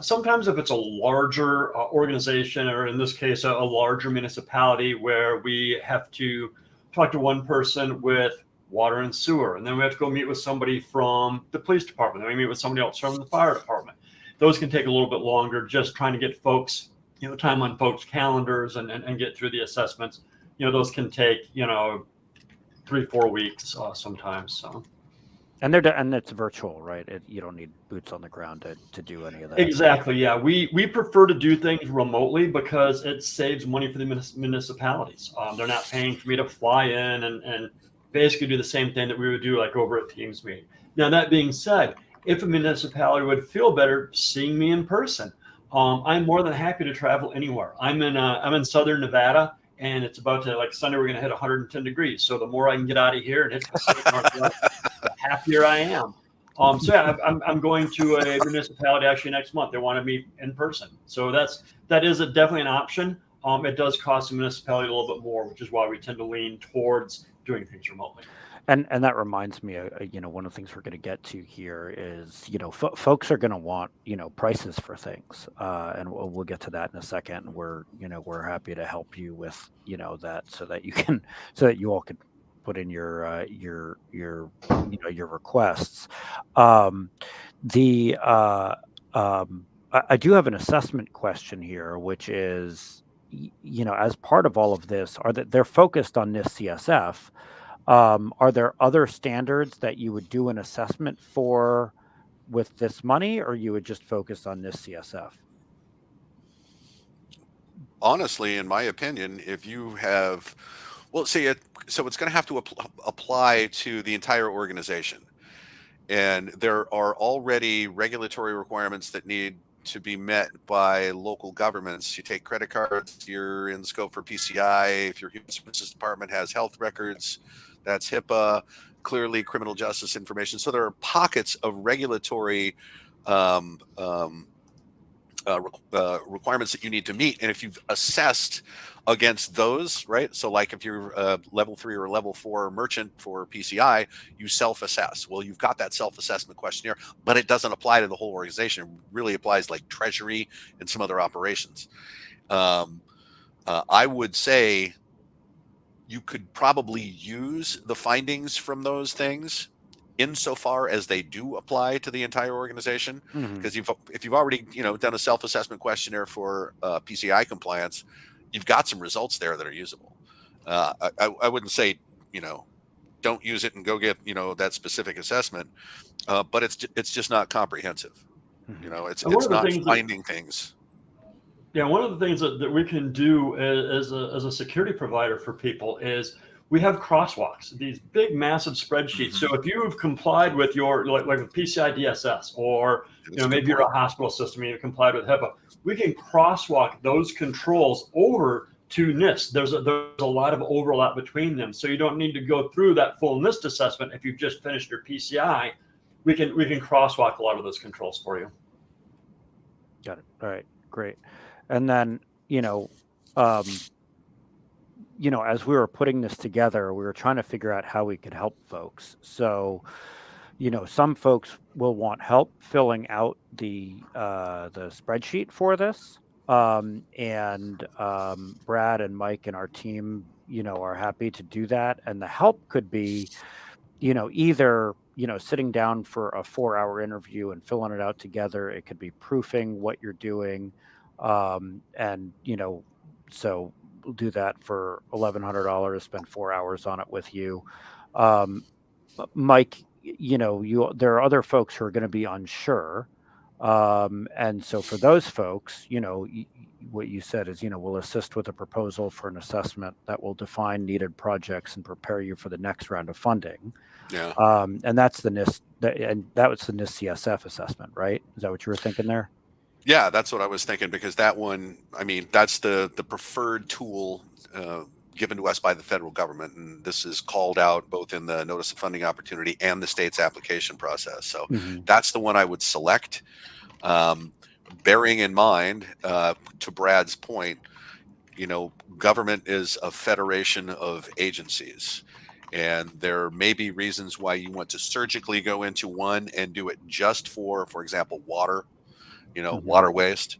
Sometimes if it's a larger organization, or in this case, a larger municipality, where we have to talk to one person with water and sewer, and then we have to go meet with somebody from the police department, then we meet with somebody else from the fire department. Those can take a little bit longer, just trying to get folks, time on folks' calendars and get through the assessments. Those can take 3-4 weeks sometimes. So. And it's virtual, right? You don't need boots on the ground to do any of that. Exactly. Yeah, we prefer to do things remotely because it saves money for the municipalities. They're not paying for me to fly in and basically do the same thing that we would do like over a Teams meeting. Now, that being said, if a municipality would feel better seeing me in person, I'm more than happy to travel anywhere. I'm in Southern Nevada, and it's about to, like Sunday, we're going to hit 110 degrees. So the more I can get out of here and hit the Pacific Northwest, the happier I am. So yeah, I'm going to a municipality actually next month. They wanted me in person, so that is definitely an option. It does cost the municipality a little bit more, which is why we tend to lean towards doing things remotely. And that reminds me, one of the things we're going to get to here is, folks are going to want, prices for things, and we'll get to that in a second. We're happy to help you with, that, so that you all can put in your requests. I do have an assessment question here, which is, as part of all of this, they're focused on NIST CSF. Are there other standards that you would do an assessment for with this money, or you would just focus on this CSF? Honestly, in my opinion, if you have, so it's going to have to apply to the entire organization. And there are already regulatory requirements that need to be met by local governments. You take credit cards, you're in scope for PCI. If your Human Services Department has health records, that's HIPAA, clearly criminal justice information. So there are pockets of regulatory requirements that you need to meet. And if you've assessed against those, right? So like if you're a level 3 or level 4 merchant for PCI, you self-assess. Well, you've got that self-assessment questionnaire, but it doesn't apply to the whole organization. It really applies like treasury and some other operations. I would say you could probably use the findings from those things insofar as they do apply to the entire organization. Mhm. Because if you've already done a self-assessment questionnaire for PCI compliance, you've got some results there that are usable. I wouldn't say don't use it and go get that specific assessment, but it's just not comprehensive. Mhm. It's And one of the not things that finding things. Yeah, one of the things that we can do as a security provider for people is we have crosswalks, these big, massive spreadsheets. So if you've complied with your like with PCI DSS, or That's a good maybe you're point. a hospital system and you've complied with HIPAA, we can crosswalk those controls over to NIST. There's a lot of overlap between them, so you don't need to go through that full NIST assessment if you've just finished your PCI. We can crosswalk a lot of those controls for you. Got it. All right, great. And then, um, as we were putting this together, we were trying to figure out how we could help folks. So, some folks will want help filling out the spreadsheet for this. And Brad and Mike and our team, are happy to do that. And the help could be, either sitting down for a 4-hour interview and filling it out together. It could be proofing what you're doing, and so we'll do that for $1,100. Spend 4 hours on it with you, Mike. There are other folks who are going to be unsure, and so for those folks, what you said is, we'll assist with a proposal for an assessment that will define needed projects and prepare you for the next round of funding. Yeah. And that's the NIST, and that was the NIST CSF assessment, right? Is that what you were thinking there? Yeah, that's what I was thinking, because that one, I mean, that's the preferred tool given to us by the federal government, and this is called out both in the notice of funding opportunity and the state's application process. So that's the one I would select, bearing in mind, to Brad's point, government is a federation of agencies, and there may be reasons why you want to surgically go into one and do it just for example, water. Water waste.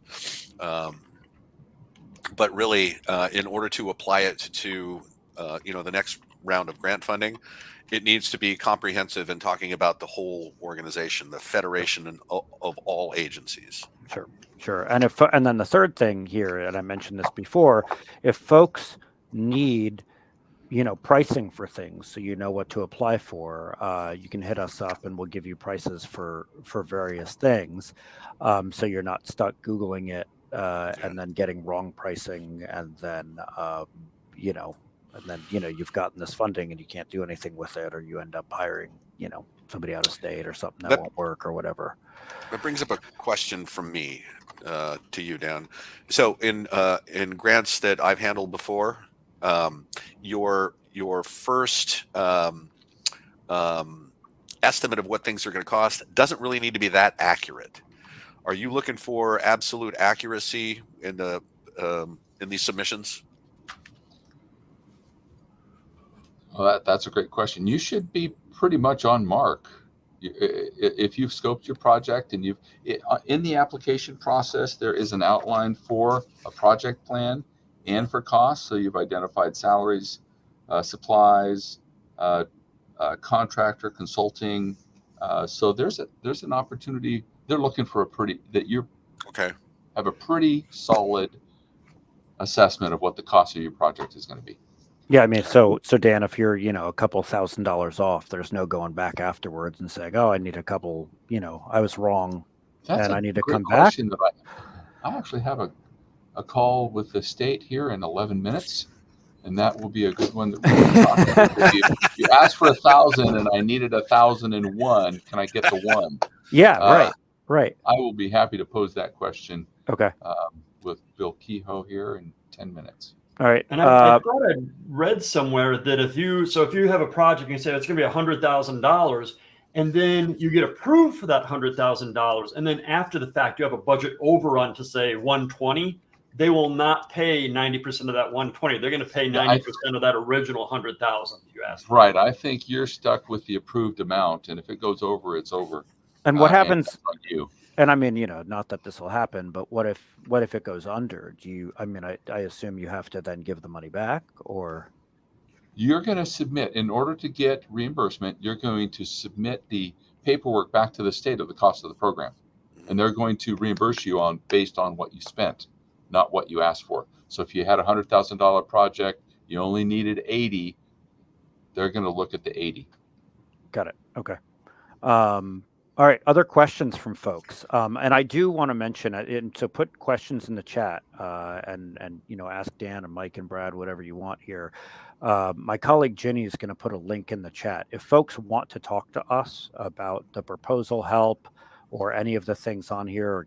But really, in order to apply it to, the next round of grant funding, it needs to be comprehensive and talking about the whole organization, the federation of all agencies. Sure. And then the third thing here, and I mentioned this before, if folks need pricing for things, so what to apply for, you can hit us up and we'll give you prices for various things, so you're not stuck Googling it and then getting wrong pricing, and then you've gotten this funding and you can't do anything with it, or you end up hiring somebody out of state or something that won't work or whatever. That brings up a question from me to you, Dan. So in grants that I've handled before, your first estimate of what things are going to cost doesn't really need to be that accurate. Are you looking for absolute accuracy in these submissions? Well, that's a great question. You should be pretty much on mark. If you've scoped your project and in the application process, there is an outline for a project plan and for costs. So you've identified salaries, supplies, contractor, consulting. So there's an opportunity. They're looking for have a pretty solid assessment of what the cost of your project is going to be. Yeah, I mean, so Dan, if you're a couple $1,000s off, there's no going back afterwards and saying, "Oh, I need a couple. I was wrong, That's and a I need to great come back." question that I actually have a call with the state here in 11 minutes, and that will be a good one that we can talk about. You asked for 1,000 and I needed 1,001. Can I get the one? Yeah, right. I will be happy to pose that question Okay. with Bill Kehoe here in 10 minutes. All right. And I thought I read somewhere that if you have a project and you say it's going to be $100,000, and then you get approved for that $100,000, and then after the fact you have a budget overrun to say 120, they will not pay 90% of that 120. They're going to pay 90% of that original 100,000 you asked for. Right. I think you're stuck with the approved amount, and if it goes over, it's over. And what happens? On you. And I mean, not that this will happen, but what if it goes under? I mean, I assume you have to then give the money back, or You're going to submit, in order to get reimbursement, you're going to submit the paperwork back to the state of the cost of the program. And they're going to reimburse you based on what you spent, not what you asked for. So if you had a $100,000 project, you only needed 80, they're going to look at the 80. got it. Okay. All right. Other questions from folks, and I do want to mention it. And so put questions in the chat, and ask Dan and Mike and Brad whatever you want here. My colleague Ginny is going to put a link in the chat. If folks want to talk to us about the proposal help or any of the things on here, or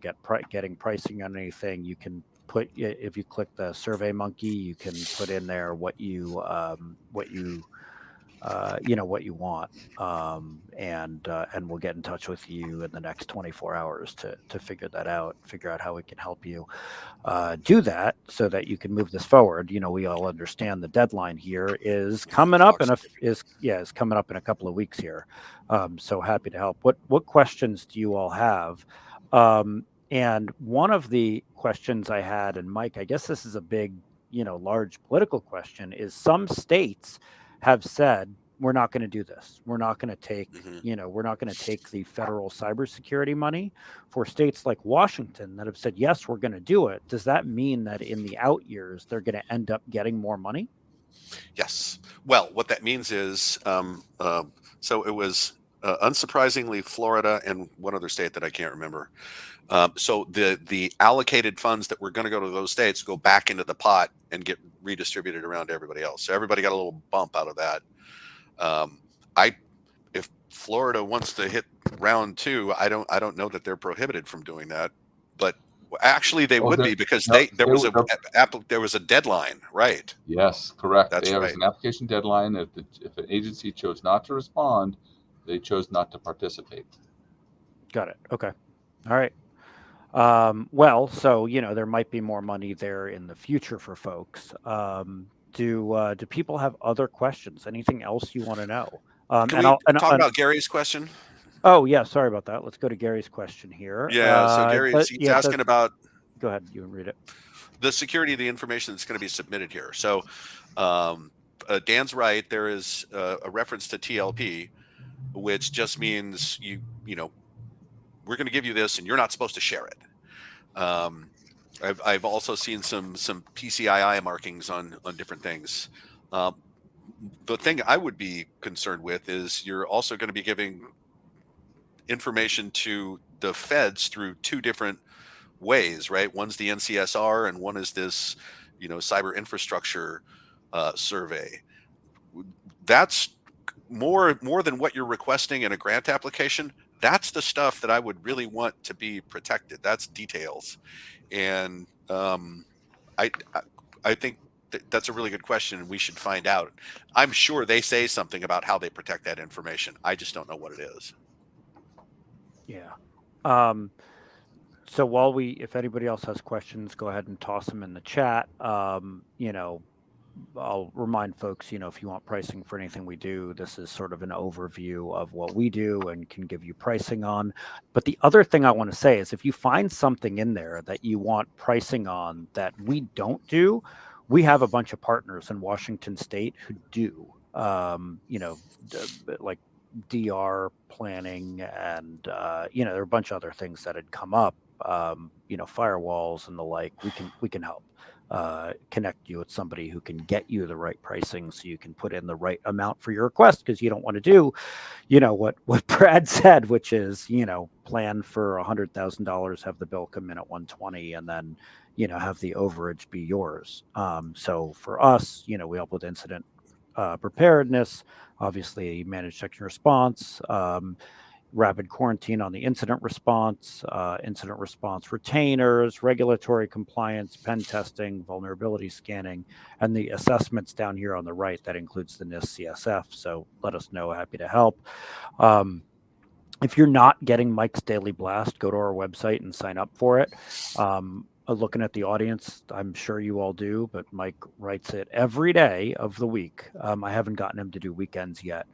getting pricing on anything, you can put, if you click the Survey Monkey, you can put in there what you what you want, and we'll get in touch with you in the next 24 hours to figure out how we can help you do that, so that you can move this forward. We all understand the deadline here is coming up is coming up in a couple of weeks here. So happy to help. What questions do you all have? And one of the questions I had, and Mike, I guess this is a big, large political question, is some states have said, we're not going to do this. We're not going to take, we're not going to take the federal cybersecurity money. For states like Washington that have said, yes, we're going to do it, does that mean that in the out years, they're going to end up getting more money? Yes. Well, what that means is, so it was unsurprisingly Florida and one other state that I can't remember. So the allocated funds that were going to go to those states go back into the pot and get redistributed around to everybody else. So everybody got a little bump out of that. If Florida wants to hit round 2, I don't know that they're prohibited from doing that, but actually they would be, because there was a deadline, right? Yes, correct. That's there right. was an application deadline. If an agency chose not to respond, they chose not to participate. Got it. Okay. All right. Well, so there might be more money there in the future for folks. Do people have other questions? Anything else you want to know? Can we talk about Gary's question? Oh yeah, sorry about that. Let's go to Gary's question here. Yeah. So Gary, he's asking about. Go ahead. You read it. The security of the information that's going to be submitted here. So Dan's right. There is a reference to TLP, which just means we're going to give you this and you're not supposed to share it. I've also seen some PCII markings on different things. The thing I would be concerned with is you're also going to be giving information to the feds through 2 different ways, right? One's the NCSR and one is this, cyber infrastructure survey. That's more than what you're requesting in a grant application. That's the stuff that I would really want to be protected. That's details. And I think that's a really good question, and we should find out. I'm sure they say something about how they protect that information. I just don't know what it is. Yeah. So if anybody else has questions, go ahead and toss them in the chat. I'll remind folks, if you want pricing for anything we do, this is sort of an overview of what we do and can give you pricing on. But the other thing I want to say is, if you find something in there that you want pricing on that we don't do, we have a bunch of partners in Washington State who do, like DR planning, and there are a bunch of other things that had come up, firewalls and the like. We can help connect you with somebody who can get you the right pricing, so you can put in the right amount for your request, because you don't want to do, what Brad said, which is, plan for $100,000, have the bill come in at 120, and then have the overage be yours. So for us, we help with incident preparedness, obviously managed detection response, rapid quarantine on the incident response retainers, regulatory compliance, pen testing, vulnerability scanning, and the assessments down here on the right. That includes the NIST CSF. So let us know. Happy to help. If you're not getting Mike's Daily Blast, go to our website and sign up for it. Looking at the audience, I'm sure you all do, but Mike writes it every day of the week. I haven't gotten him to do weekends yet.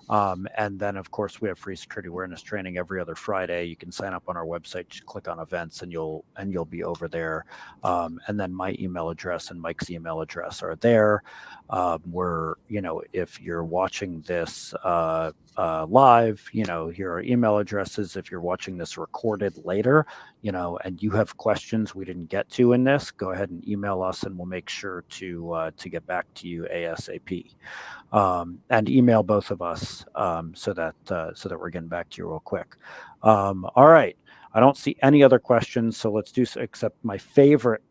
And then, of course, we have free security awareness training every other Friday. You can sign up on our website, just click on events, and you'll be over there. And then my email address and Mike's email address are there. If you're watching this live, here are email addresses. If you're watching this recorded later, and you have questions we didn't get to in this, go ahead and email us, and we'll make sure to get back to you ASAP. And email both of us so that we're getting back to you real quick. All right. I don't see any other questions, so let's do so, except my favorite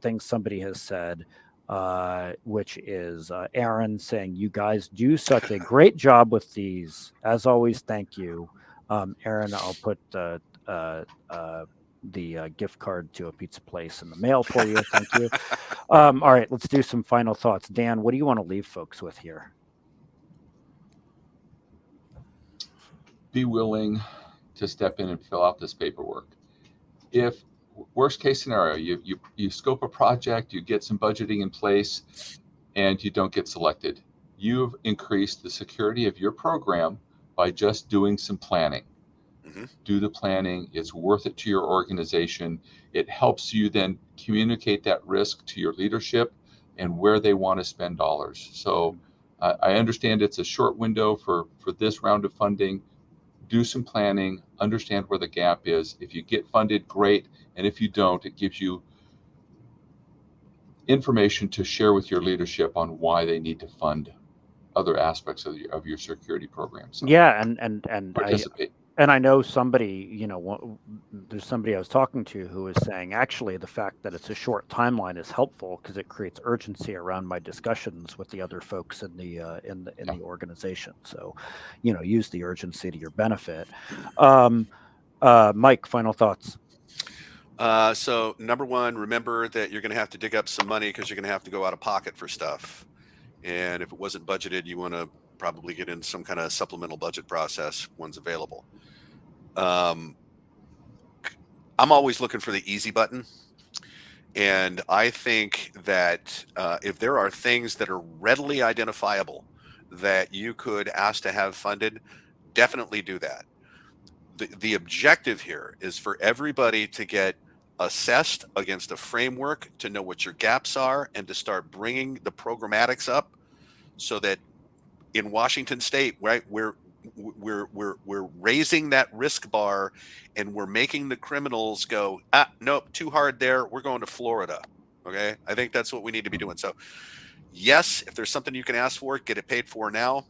thing somebody has said, which is Aaron saying, "You guys do such a great job with these. As always, thank you." Aaron, I'll put the gift card to a pizza place in the mail for you. Thank you. All right, let's do some final thoughts. Dan, what do you want to leave folks with here? Be willing to step in and fill out this paperwork. If worst case scenario, you scope a project, you get some budgeting in place, and you don't get selected, you've increased the security of your program by just doing some planning. Mm-hmm. Do the planning. It's worth it to your organization. It helps you then communicate that risk to your leadership and where they want to spend dollars. So I understand it's a short window for this round of funding. Do some planning, understand where the gap is. If you get funded, great. And if you don't, it gives you information to share with your leadership on why they need to fund other aspects of your security program. So yeah, and participate. I know somebody, there's somebody I was talking to who was saying, actually, the fact that it's a short timeline is helpful because it creates urgency around my discussions with the other folks in the organization. So, use the urgency to your benefit. Mike, final thoughts. So number one, remember that you're going to have to dig up some money because you're going to have to go out of pocket for stuff. And if it wasn't budgeted, you want to probably get in some kind of supplemental budget process once available. I'm always looking for the easy button. And I think that if there are things that are readily identifiable that you could ask to have funded, definitely do that. The objective here is for everybody to get assessed against a framework, to know what your gaps are, and to start bringing the programmatics up so that in Washington State, right, we're raising that risk bar, and we're making the criminals go, nope, too hard there. We're going to Florida. Okay. I think that's what we need to be doing. So yes, if there's something you can ask for, get it paid for now,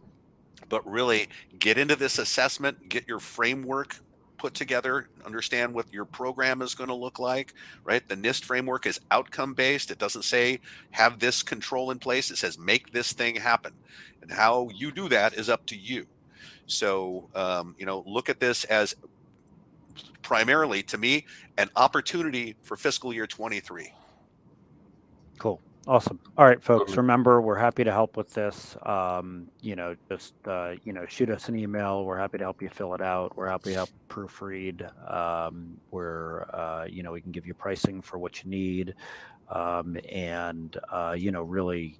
but really get into this assessment, get your framework put together, understand what your program is going to look like, right? The NIST framework is outcome based. It doesn't say have this control in place. It says make this thing happen. And how you do that is up to you. So, look at this as primarily, to me, an opportunity for fiscal year 23. Cool. Awesome. All right, folks, Totally. remember, we're happy to help with this. Shoot us an email. We're happy to help you fill it out. We're happy to help proofread. We can give you pricing for what you need. Really,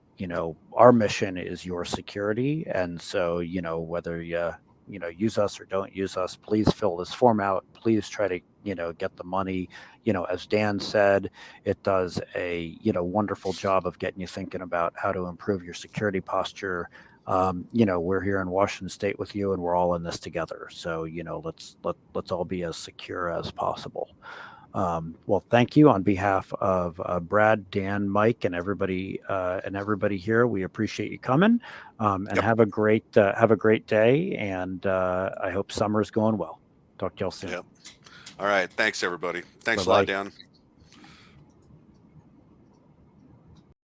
our mission is your security. And so, whether you use us or don't use us, please fill this form out. Please try to, get the money. As Dan said, it does a, wonderful job of getting you thinking about how to improve your security posture. We're here in Washington State with you, and we're all in this together. So, let's all be as secure as possible. Well, thank you on behalf of Brad, Dan, Mike, and everybody here. We appreciate you coming, and Yep. have a great day. And I hope summer's going well. Talk to y'all soon. Yep. All right. Thanks, everybody. Thanks Bye-bye. a lot, Dan.